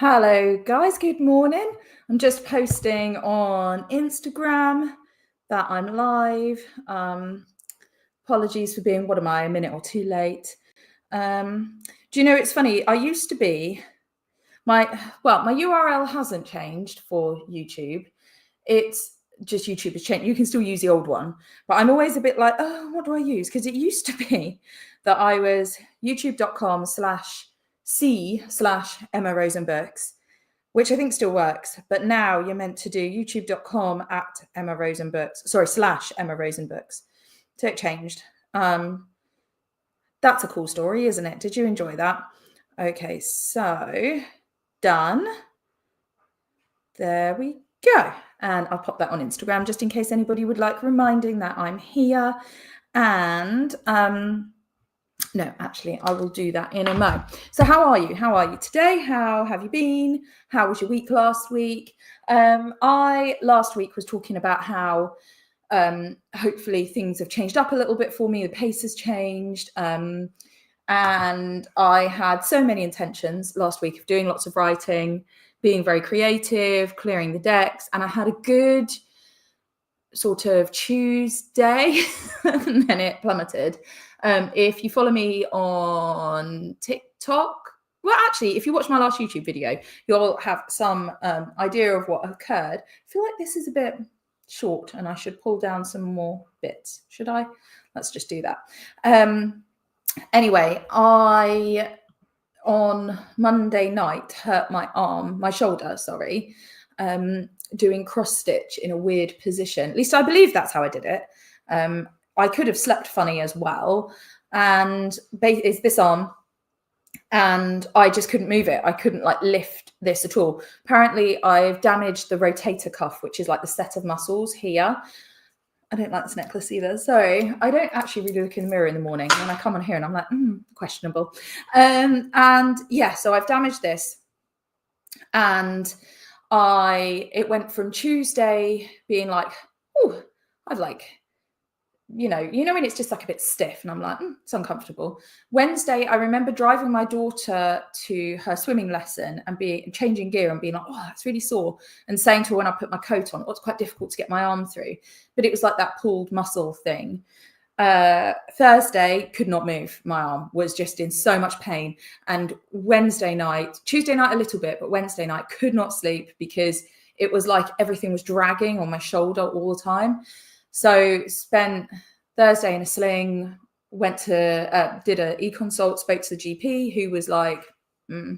Hello guys, good morning. I'm just posting on Instagram that I'm live. Apologies for being, a minute or two late. Do you know, it's funny, I used to be, my URL hasn't changed for YouTube. It's just YouTube has changed. You can still use the old one, but I'm always a bit like, oh, what do I use? Because it used to be that I was youtube.com/c/Emma Rosenbooks, which I think still works. But now you're meant to do youtube.com/Emma Rosenbooks. So it changed. That's a cool story, isn't it? Did you enjoy that? Okay, so done. There we go. And I'll pop that on Instagram just in case anybody would like reminding that I'm here. And no, actually, I will do that in a mo. So how are you? How are you today? How have you been? How was your week last week? I last week was talking about how hopefully things have changed up a little bit for me. The pace has changed. And I had so many intentions last week of doing lots of writing, being very creative, clearing the decks. And I had a good sort of Tuesday and then it plummeted. If you follow me on TikTok, well, actually, if you watch my last YouTube video, you'll have some idea of what occurred. I feel like this is a bit short and I should pull down some more bits. Should I? Let's just do that. Anyway, I, on Monday night, hurt my shoulder, doing cross stitch in a weird position. At least I believe that's how I did it. I could have slept funny as well. And it's this arm. And I just couldn't move it. I couldn't lift this at all. Apparently I've damaged the rotator cuff, which is like the set of muscles here. I don't like this necklace either. Sorry. I don't actually really look in the mirror in the morning. When I come on here and I'm like, questionable. And yeah, so I've damaged this. And it went from Tuesday being like, oh, I'd like, you know, when it's just like a bit stiff and I'm like, it's uncomfortable. Wednesday, I remember driving my daughter to her swimming lesson and changing gear and being like, oh, that's really sore. And saying to her when I put my coat on, it's quite difficult to get my arm through. But it was like that pulled muscle thing. Thursday, could not move. My arm was just in so much pain. And Tuesday night a little bit, but Wednesday night could not sleep because it was like everything was dragging on my shoulder all the time. So spent Thursday in a sling, went to, did an e-consult, spoke to the GP who was like, I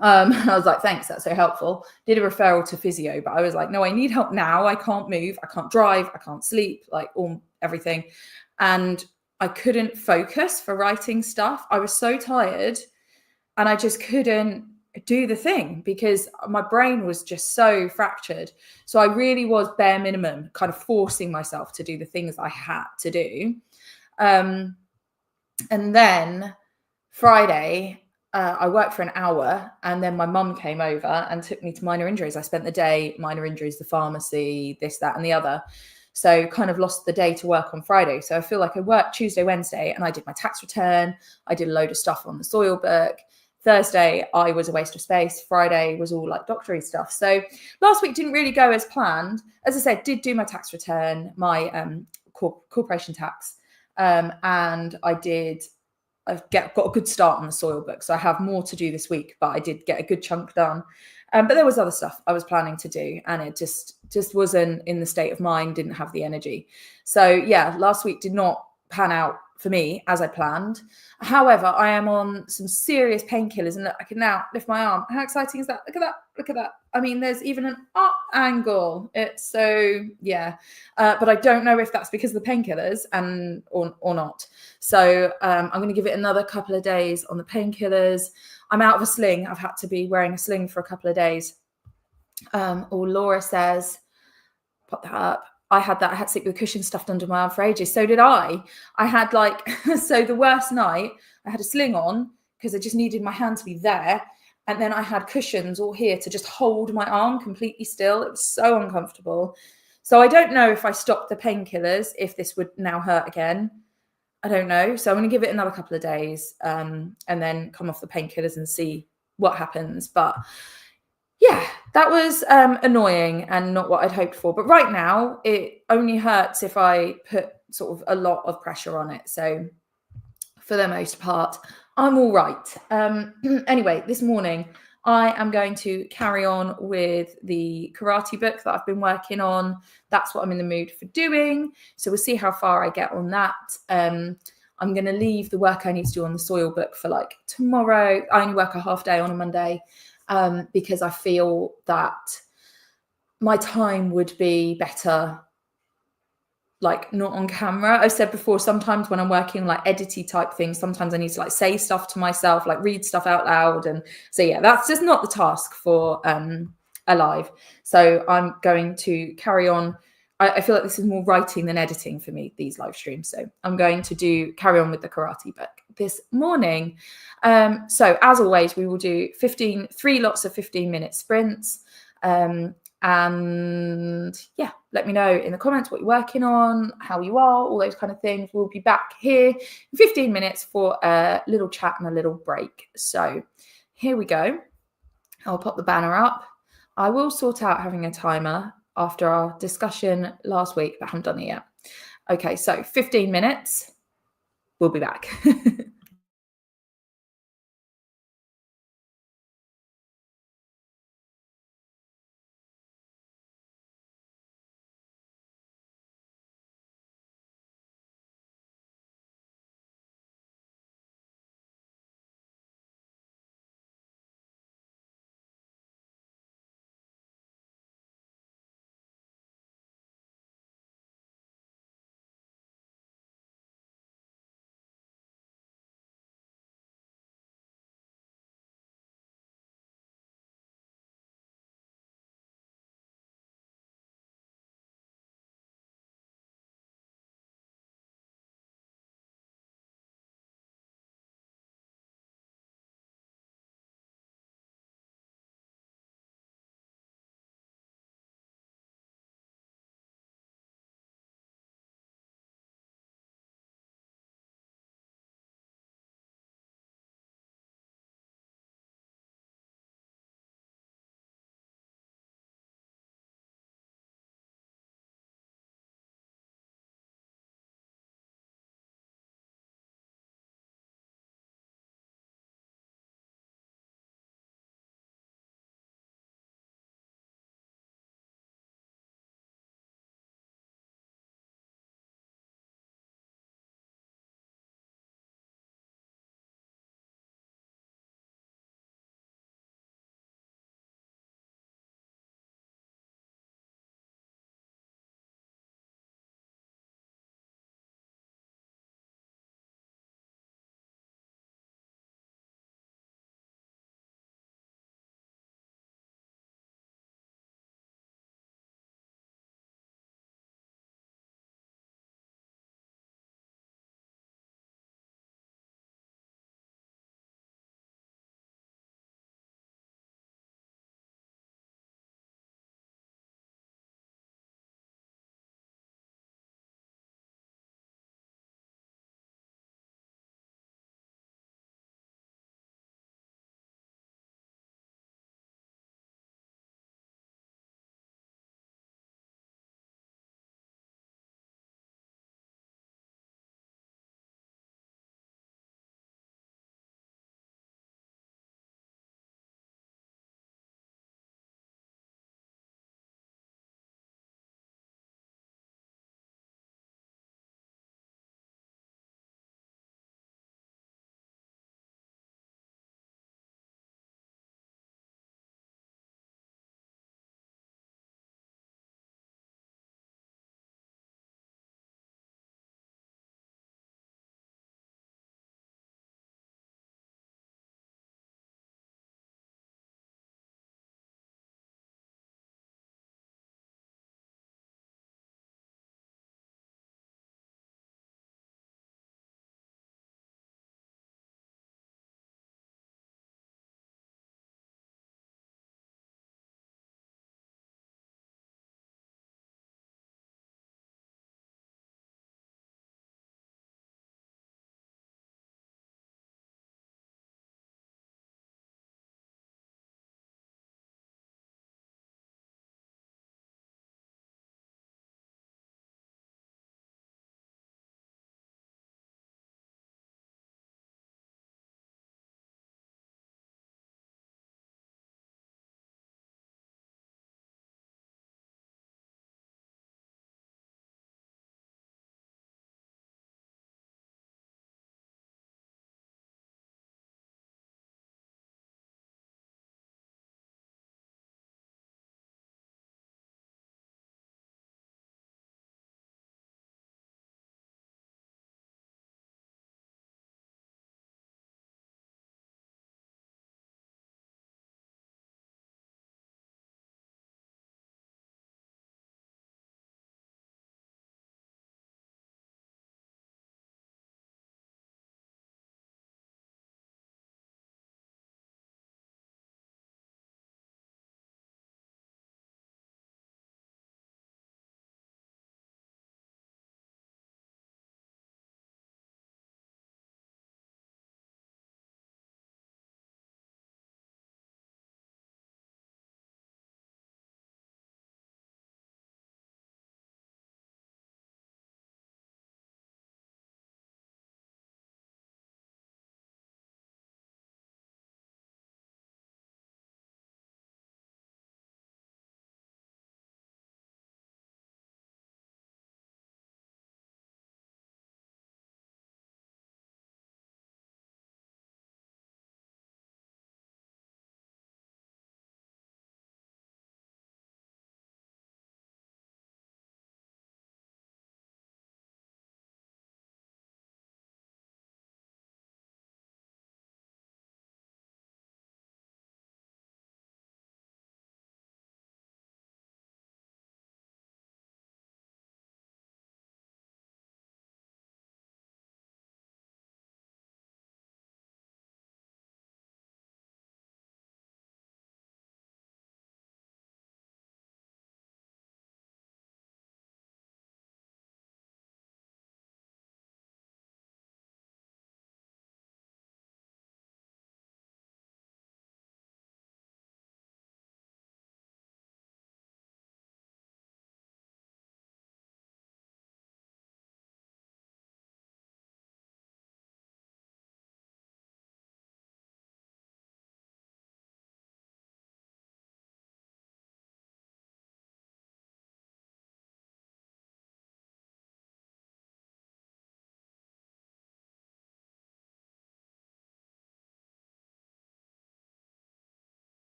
was like, thanks, that's so helpful. Did a referral to physio, but I was like, no, I need help now. I can't move, I can't drive, I can't sleep, everything. And I couldn't focus for writing stuff. I was so tired and I just couldn't do the thing because my brain was just so fractured. So I really was bare minimum kind of forcing myself to do the things I had to do. And then Friday, I worked for an hour and then my mum came over and took me to minor injuries. I spent the day, minor injuries, the pharmacy, this, that, and the other. So kind of lost the day to work on Friday. So I feel like I worked Tuesday, Wednesday, and I did my tax return. I did a load of stuff on the soil book. Thursday, I was a waste of space. Friday was all like doctory stuff. So last week didn't really go as planned. As I said, did do my tax return, my corporation tax. And I've got a good start on the soil book. So I have more to do this week, but I did get a good chunk done. But there was other stuff I was planning to do and it just wasn't in the state of mind, didn't have the energy. So yeah, last week did not pan out for me as I planned. However, I am on some serious painkillers and look, I can now lift my arm. How exciting is that? Look at that. Look at that. I mean, there's even an up angle. It's so, yeah. But I don't know if that's because of the painkillers or not. So I'm going to give it another couple of days on the painkillers. I'm out of a sling. I've had to be wearing a sling for a couple of days. Laura says, pop that up. I had to sleep with cushion stuffed under my arm for ages. So did I. I had so the worst night, I had a sling on because I just needed my hand to be there. And then I had cushions all here to just hold my arm completely still. It was so uncomfortable. So I don't know if I stopped the painkillers, if this would now hurt again. I don't know. So I'm going to give it another couple of days and then come off the painkillers and see what happens. But yeah, that was annoying and not what I'd hoped for. But right now, it only hurts if I put sort of a lot of pressure on it. So for the most part, I'm all right. Anyway, this morning, I am going to carry on with the karate book that I've been working on. That's what I'm in the mood for doing. So we'll see how far I get on that. I'm going to leave the work I need to do on the soil book for like tomorrow. I only work a half day on a Monday because I feel that my time would be better like not on camera. I've said before, sometimes when I'm working like edity type things, sometimes I need to like say stuff to myself, like read stuff out loud. And so, yeah, that's just not the task for a live. So I'm going to carry on. I feel like this is more writing than editing for me, these live streams. So I'm going to carry on with the karate book this morning. So as always, we will do 3 lots of 15-minute sprints. And yeah, let me know in the comments what you're working on, how you are, all those kind of things. We'll be back here in 15 minutes for a little chat and a little break. So here we go. I'll pop the banner up. I will sort out having a timer after our discussion last week, but I haven't done it yet. Okay, so 15 minutes. We'll be back.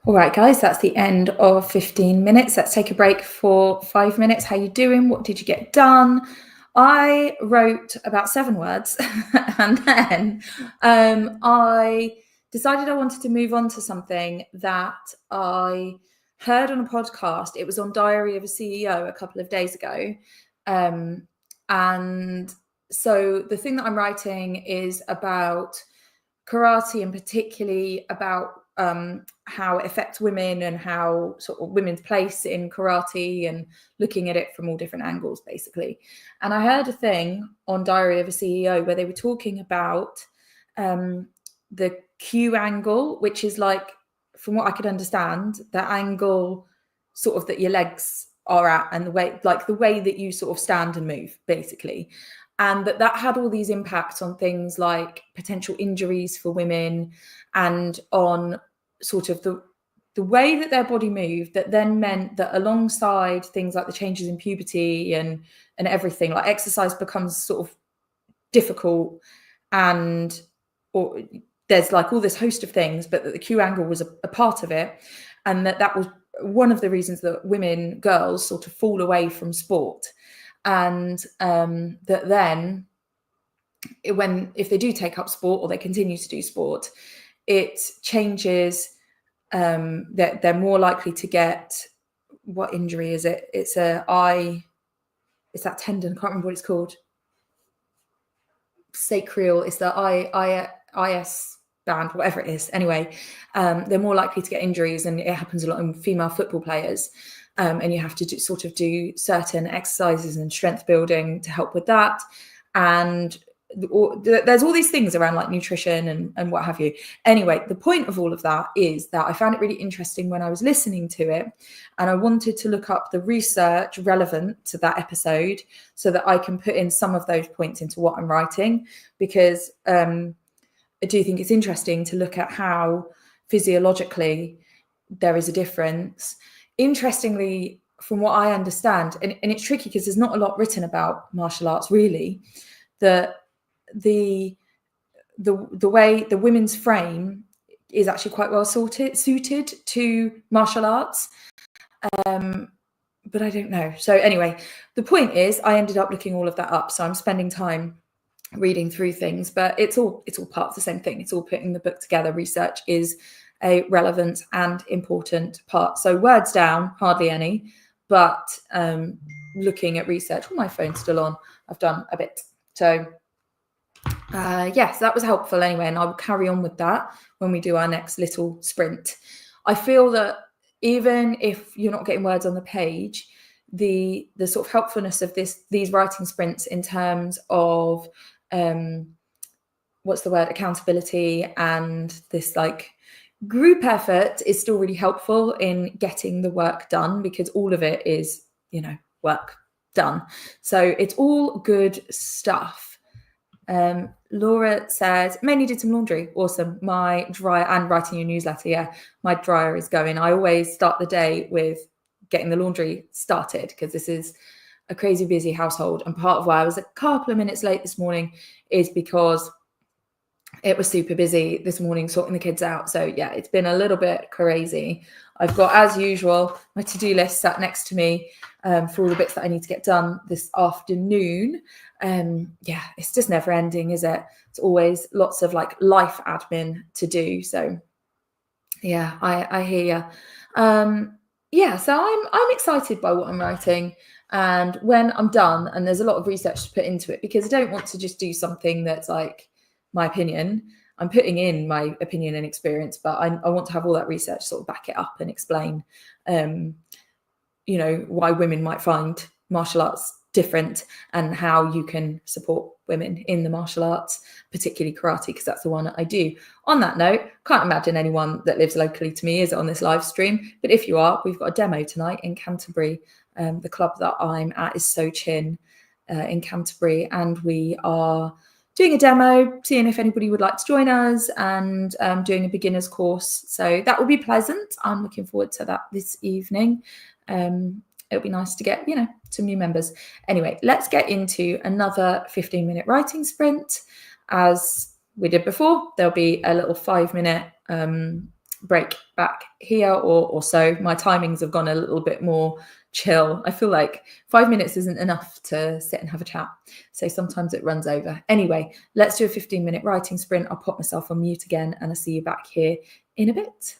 All right, guys, that's the end of 15 minutes. Let's take a break for 5 minutes. How you doing? What did you get done? I wrote about 7 words and then I decided I wanted to move on to something that I heard on a podcast. It was on Diary of a CEO a couple of days ago. And so the thing that I'm writing is about karate, and particularly about how it affects women and how sort of women's place in karate, and looking at it from all different angles, basically. And I heard a thing on Diary of a CEO where they were talking about the Q angle, which is like, from what I could understand, the angle sort of that your legs are at, and the way that you sort of stand and move, basically. And that had all these impacts on things like potential injuries for women, and on sort of the way that their body moved, that then meant that alongside things like the changes in puberty and everything, like exercise becomes sort of difficult, and or there's like all this host of things, but that the Q angle was a part of it, and that was one of the reasons that girls sort of fall away from sport. And that then if they do take up sport, or they continue to do sport, it changes, that they're more likely to get, what injury is it? It's that tendon, I can't remember what it's called. Sacral, it's the IS band, whatever it is. Anyway, they're more likely to get injuries, and it happens a lot in female football players. And you have to do certain exercises and strength building to help with that. And there's all these things around like nutrition and what have you. Anyway, the point of all of that is that I found it really interesting when I was listening to it, and I wanted to look up the research relevant to that episode so that I can put in some of those points into what I'm writing, because I do think it's interesting to look at how physiologically there is a difference. Interestingly, from what I understand, and it's tricky because there's not a lot written about martial arts, really, that the way the women's frame is actually quite well suited to martial arts. But I don't know. So anyway, the point is I ended up looking all of that up. So I'm spending time reading through things, but it's all part of the same thing. It's all putting the book together. Research is a relevant and important part. So words down, hardly any, but looking at research. Oh, my phone's still on. I've done a bit. So yes, that was helpful anyway, and I'll carry on with that when we do our next little sprint. I feel that even if you're not getting words on the page, the sort of helpfulness of these writing sprints in terms of what's the word, accountability, and this like group effort is still really helpful in getting the work done, because all of it is, work done. So it's all good stuff. Laura says, mainly did some laundry. Awesome. My dryer, and writing your newsletter. Yeah, my dryer is going. I always start the day with getting the laundry started, because this is a crazy busy household. And part of why I was a couple of minutes late this morning is because it was super busy this morning sorting the kids out. So yeah, it's been a little bit crazy. I've got, as usual, my to-do list sat next to me for all the bits that I need to get done this afternoon. Yeah, it's just never ending, is it? It's always lots of like life admin to do. So yeah, I hear you. Yeah, so I'm excited by what I'm writing. And when I'm done, and there's a lot of research to put into it, because I don't want to just do something that's like my opinion. I'm putting in my opinion and experience, but I want to have all that research sort of back it up and explain, why women might find martial arts different, and how you can support women in the martial arts, particularly karate, because that's the one I do. On that note, can't imagine anyone that lives locally to me is on this live stream, but if you are, we've got a demo tonight in Canterbury. The club that I'm at is So Chin in Canterbury, and we are doing a demo, seeing if anybody would like to join us, and doing a beginner's course. So that will be pleasant. I'm looking forward to that this evening. It'll be nice to get, some new members. Anyway, let's get into another 15-minute writing sprint. As we did before, there'll be a little 5-minute break back here or so. My timings have gone a little bit more chill. I feel like 5 minutes isn't enough to sit and have a chat. So sometimes it runs over. Anyway, let's do a 15-minute writing sprint. I'll pop myself on mute again and I'll see you back here in a bit.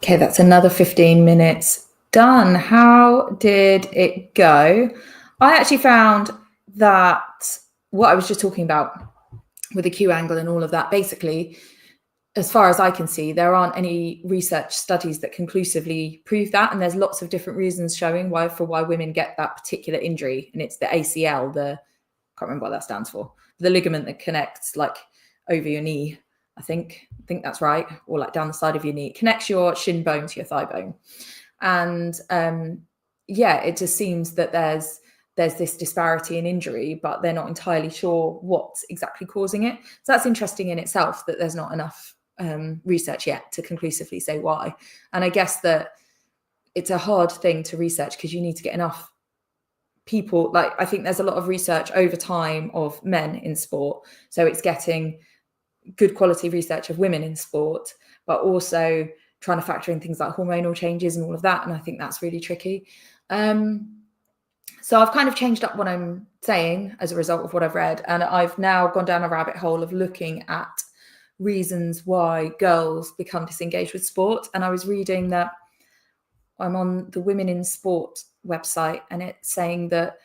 Okay, that's another 15 minutes done. How did it go? I actually found that what I was just talking about with the Q angle and all of that, basically, as far as I can see, there aren't any research studies that conclusively prove that. And there's lots of different reasons showing why women get that particular injury. And it's the ACL, I can't remember what that stands for, the ligament that connects like over your knee. I think that's right. Or like down the side of your knee. It connects your shin bone to your thigh bone. And it just seems that there's this disparity in injury, but they're not entirely sure what's exactly causing it. So that's interesting in itself, that there's not enough research yet to conclusively say why. And I guess that it's a hard thing to research because you need to get enough people. Like, I think there's a lot of research over time of men in sport. So it's getting good quality research of women in sport, but also trying to factor in things like hormonal changes and all of that. And I think that's really tricky. So I've kind of changed up what I'm saying as a result of what I've read. And I've now gone down a rabbit hole of looking at reasons why girls become disengaged with sport. And I was reading that I'm on the Women in Sport website, and it's saying that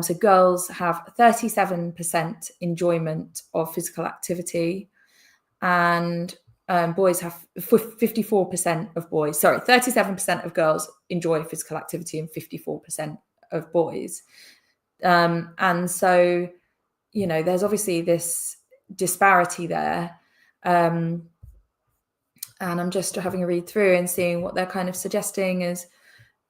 so girls have 37% enjoyment of physical activity, and boys have 54% of boys. 37% of girls enjoy physical activity and 54% of boys. And so, there's obviously this disparity there. And I'm just having a read through and seeing what they're kind of suggesting as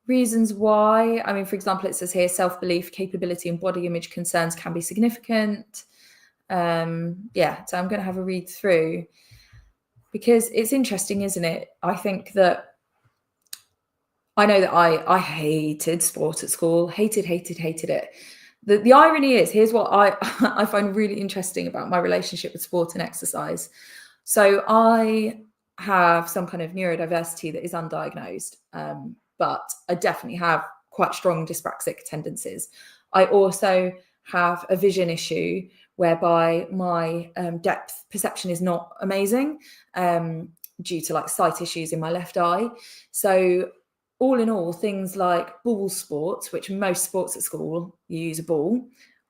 reasons why. I mean, for example, it says here, self-belief, capability, and body image concerns can be significant. So I'm going to have a read through, because it's interesting, isn't it? I think that I know that I hated sport at school, hated it. The irony is, here's what I find really interesting about my relationship with sport and exercise. So I have some kind of neurodiversity that is undiagnosed, but I definitely have quite strong dyspraxic tendencies. I also have a vision issue whereby my depth perception is not amazing due to like sight issues in my left eye. So all in all, things like ball sports, which most sports at school, you use a ball,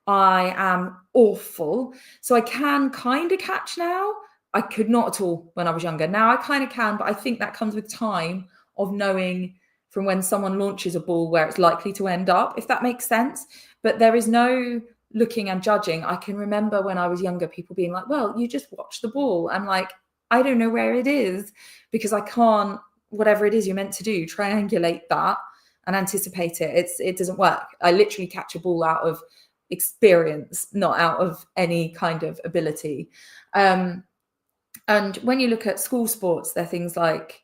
I am awful. So I can kind of catch now. I could not at all when I was younger. Now I kind of can, but I think that comes with time of knowing from when someone launches a ball where it's likely to end up, if that makes sense. But there is no looking and judging. I can remember when I was younger, people being like, well, you just watch the ball. I'm like, I don't know where it is, because I can't, whatever it is you're meant to do, triangulate that and anticipate it. It doesn't work. I literally catch a ball out of experience, not out of any kind of ability. And when you look at school sports, they're things like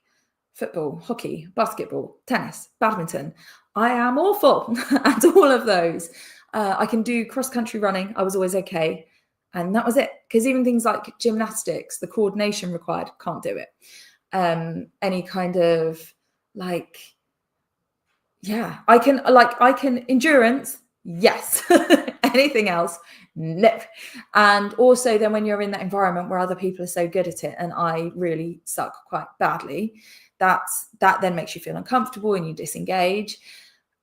football, hockey, basketball, tennis, badminton. I am awful at all of those. I can do cross-country running. I was always okay. And that was it. Because even things like gymnastics, the coordination required, can't do it. Any kind of like, I can endurance, yes. Anything else, no. And also then when you're in that environment where other people are so good at it and I really suck quite badly, that then makes you feel uncomfortable and you disengage.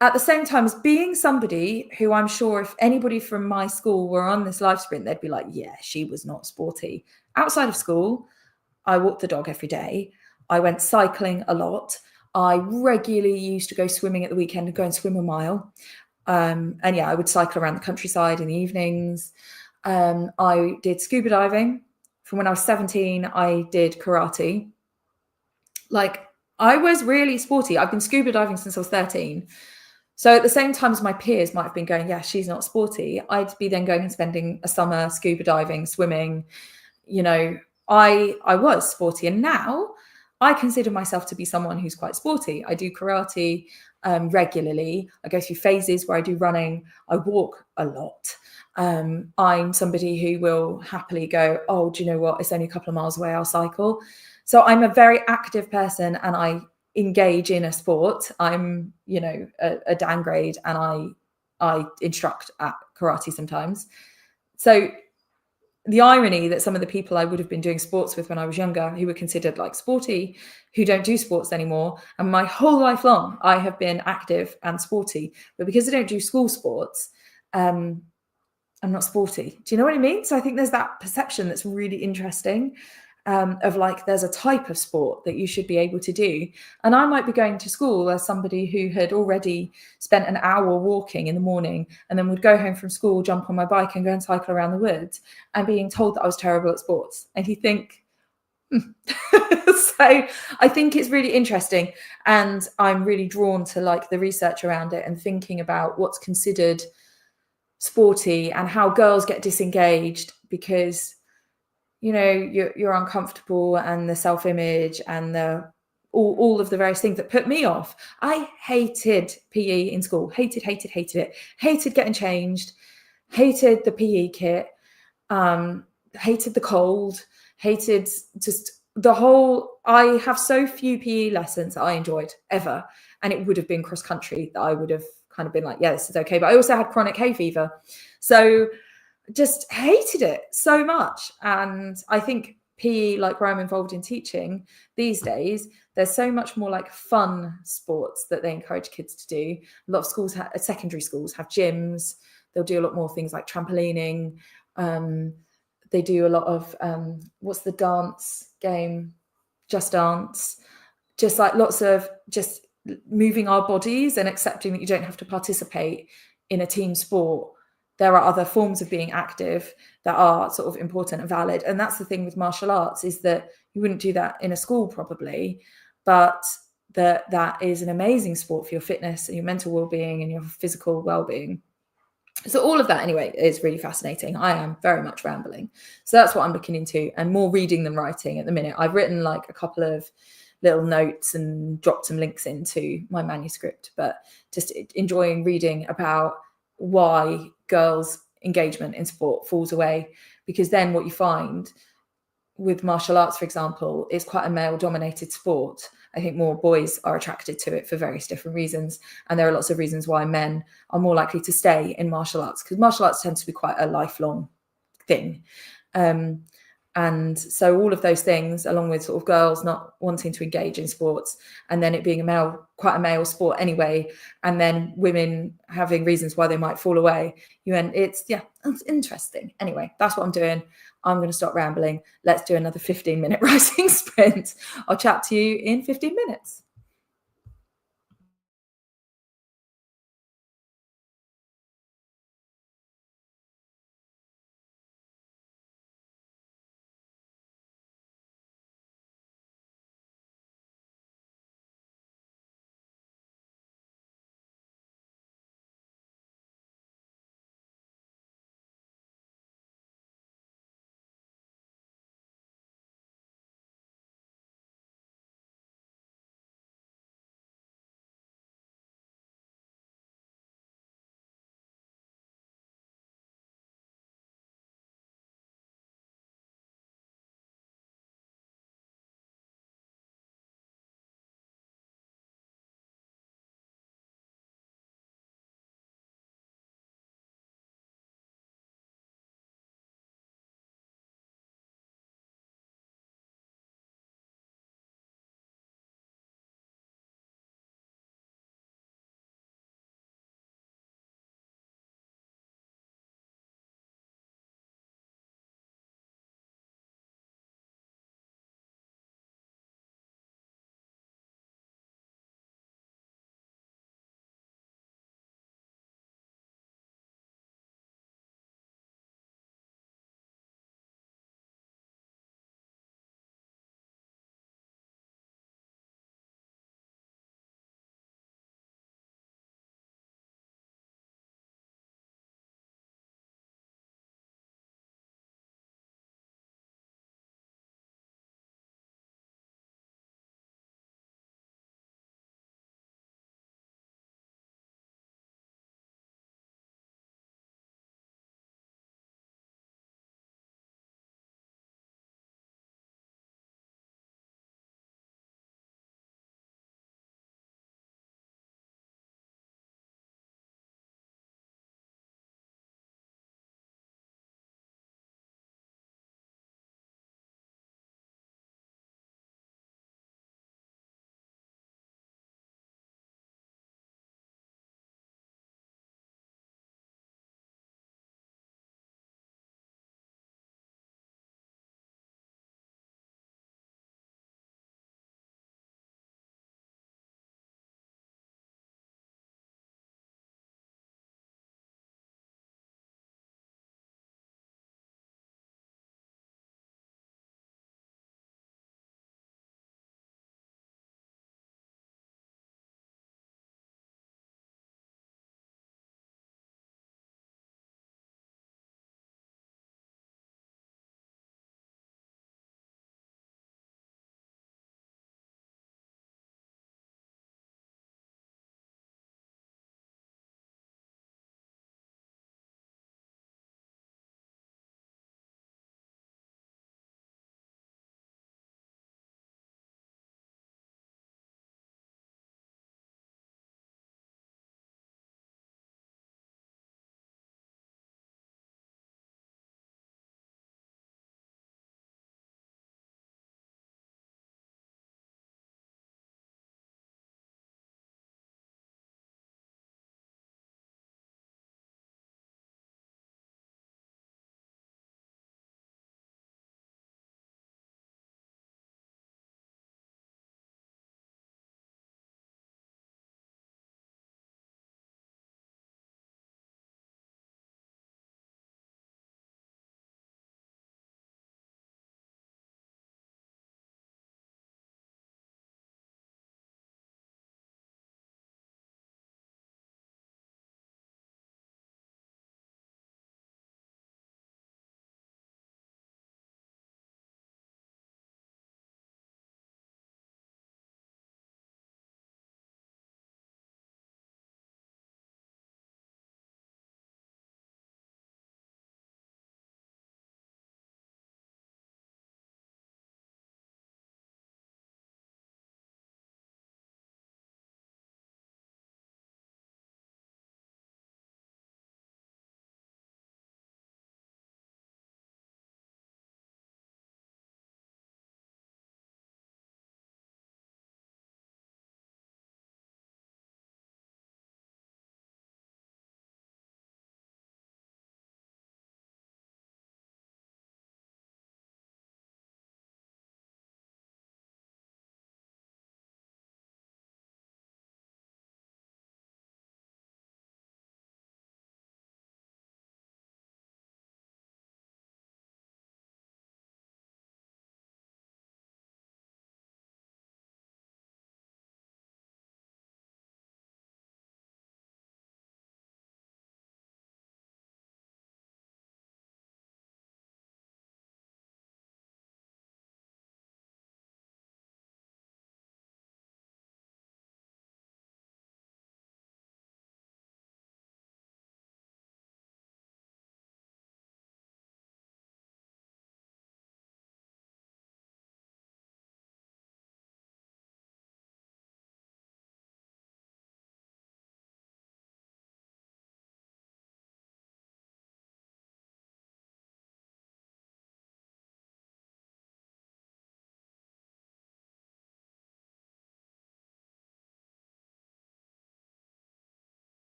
At the same time as being somebody who, I'm sure if anybody from my school were on this live sprint, they'd be like, yeah, she was not sporty. Outside of school, I walked the dog every day. I went cycling a lot. I regularly used to go swimming at the weekend and go and swim a mile. I would cycle around the countryside in the evenings. I did scuba diving. From when I was 17, I did karate. Like, I was really sporty. I've been scuba diving since I was 13. So at the same time as my peers might have been going, yeah, she's not sporty, I'd be then going and spending a summer scuba diving, swimming. I was sporty, and now I consider myself to be someone who's quite sporty. I do karate regularly. I go through phases where I do running. I walk a lot. I'm somebody who will happily go, oh, do you know what? It's only a couple of miles away. I'll cycle. So I'm a very active person, and I engage in a sport. I'm, a downgrade, and I instruct at karate sometimes. So the irony that some of the people I would have been doing sports with when I was younger, who were considered like sporty, who don't do sports anymore. And my whole life long, I have been active and sporty. But because I don't do school sports, I'm not sporty. Do you know what I mean? So I think there's that perception that's really interesting, of like there's a type of sport that you should be able to do. And I might be going to school as somebody who had already spent an hour walking in the morning and then would go home from school, jump on my bike and go and cycle around the woods, and being told that I was terrible at sports. And you think, so I think it's really interesting, and I'm really drawn to like the research around it and thinking about what's considered sporty and how girls get disengaged because, you know, you're uncomfortable, and the self-image and the all of the various things that put me off. I hated PE in school. Hated it. Hated getting changed. Hated the PE kit. Hated the cold. Hated just the whole. I have so few PE lessons that I enjoyed ever, and it would have been cross country that I would have kind of been like, yeah, this is okay. But I also had chronic hay fever, so just hated it so much. And I think PE, like where I'm involved in teaching these days, there's so much more like fun sports that they encourage kids to do. A lot of schools, secondary schools have gyms. They'll do a lot more things like trampolining. They do a lot of, what's the dance game? Just Dance. Just like lots of just moving our bodies and accepting that you don't have to participate in a team sport. There are other forms of being active that are sort of important and valid. And that's the thing with martial arts, is that you wouldn't do that in a school probably, but that is an amazing sport for your fitness and your mental well-being and your physical well-being. So all of that anyway is really fascinating. I am very much rambling. So that's what I'm looking into, and more reading than writing at the minute. I've written like a couple of little notes and dropped some links into my manuscript, but just enjoying reading about why girls' engagement in sport falls away. Because then what you find with martial arts, for example, is quite a male-dominated sport. I think more boys are attracted to it for various different reasons. And there are lots of reasons why men are more likely to stay in martial arts, because martial arts tends to be quite a lifelong thing. And so all of those things, along with sort of girls not wanting to engage in sports, and then it being quite a male sport anyway, and then women having reasons why they might fall away. It's interesting. Anyway, that's what I'm doing. I'm going to stop rambling. Let's do another 15-minute writing sprint. I'll chat to you in 15 minutes.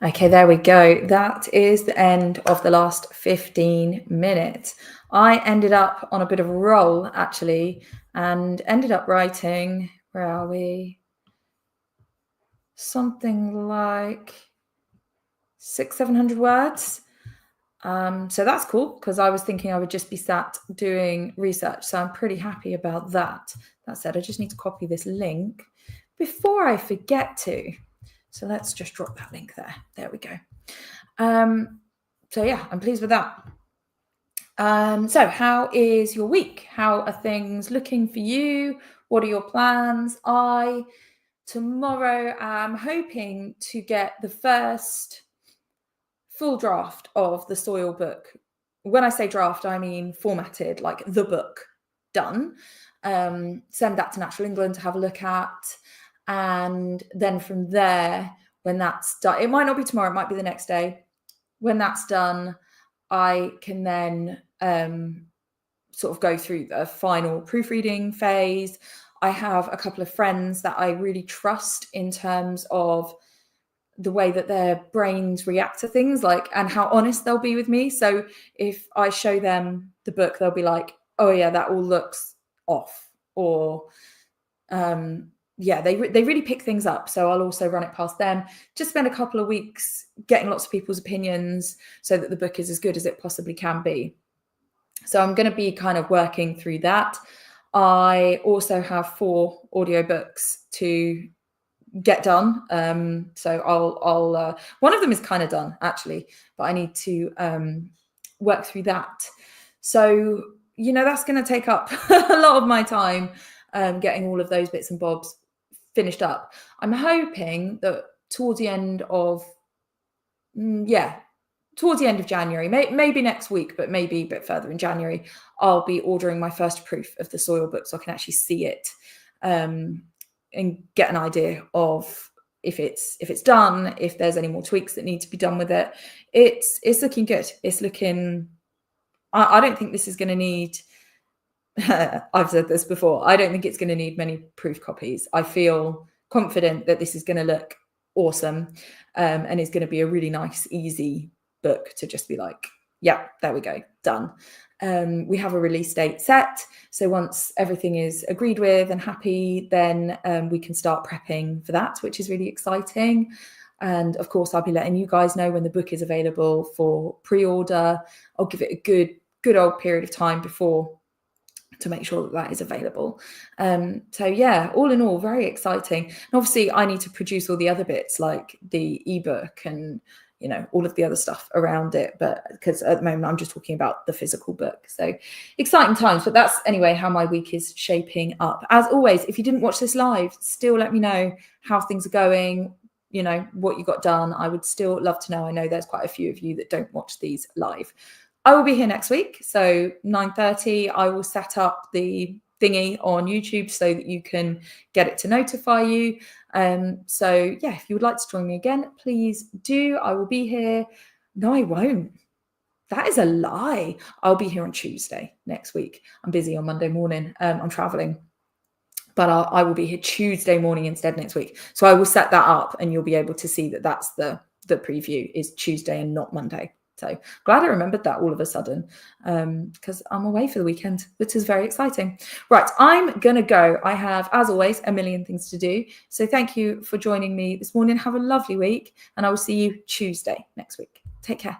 Okay, there we go. That is the end of the last 15 minutes. I ended up on a bit of a roll, actually, and ended up writing, where are we? Something like 600-700 words. So that's cool, because I was thinking I would just be sat doing research. So I'm pretty happy about that. That said, I just need to copy this link before I forget to. So let's just drop that link there. There we go. So yeah, I'm pleased with that. So how is your week? How are things looking for you? What are your plans? Tomorrow am hoping to get the first full draft of the Soil book. When I say draft, I mean formatted, like the book done. Send that to Natural England to have a look at. And then from there, when that's done, it might not be tomorrow, it might be the next day. When that's done, I can then sort of go through the final proofreading phase. I have a couple of friends that I really trust in terms of the way that their brains react to things, like, and how honest they'll be with me. So if I show them the book, they'll be like, oh yeah, that all looks off, or yeah, they really pick things up. So I'll also run it past them. Just spend a couple of weeks getting lots of people's opinions so that the book is as good as it possibly can be. So I'm going to be kind of working through that. I also have 4 audiobooks to get done. So I'll one of them is kind of done actually, but I need to work through that. So, you know, that's going to take up a lot of my time, getting all of those bits and bobs finished up. I'm hoping that towards the end of January, maybe next week, but maybe a bit further in January, I'll be ordering my first proof of the Soil book so I can actually see it and get an idea of if it's done, if there's any more tweaks that need to be done with it. It's looking good. It's looking, I don't think this is going to need, I've said this before, I don't think it's going to need many proof copies. I feel confident that this is going to look awesome, and is going to be a really nice, easy book to just be like, yeah, there we go, done. We have a release date set, so once everything is agreed with and happy, then we can start prepping for that, which is really exciting. And of course, I'll be letting you guys know when the book is available for pre-order. I'll give it a good old period of time before to make sure that is available. So yeah, all in all, very exciting. And obviously I need to produce all the other bits like the ebook and, you know, all of the other stuff around it, but because at the moment I'm just talking about the physical book. So exciting times, but that's anyway how my week is shaping up. As always, if you didn't watch this live, still let me know how things are going, you know, what you got done. I would still love to know. I know there's quite a few of you that don't watch these live. I will be here next week, so 9:30. I will set up the thingy on YouTube so that you can get it to notify you. So yeah, if you would like to join me again, please do. I will be here. No, I won't. That is a lie. I'll be here on Tuesday next week. I'm busy on Monday morning. I'm traveling, but I will be here Tuesday morning instead next week. So I will set that up, and you'll be able to see that that's the preview is Tuesday and not Monday. So glad I remembered that all of a sudden, because I'm away for the weekend, which is very exciting. Right, I'm going to go. I have, as always, a million things to do. So thank you for joining me this morning. Have a lovely week, and I will see you Tuesday next week. Take care.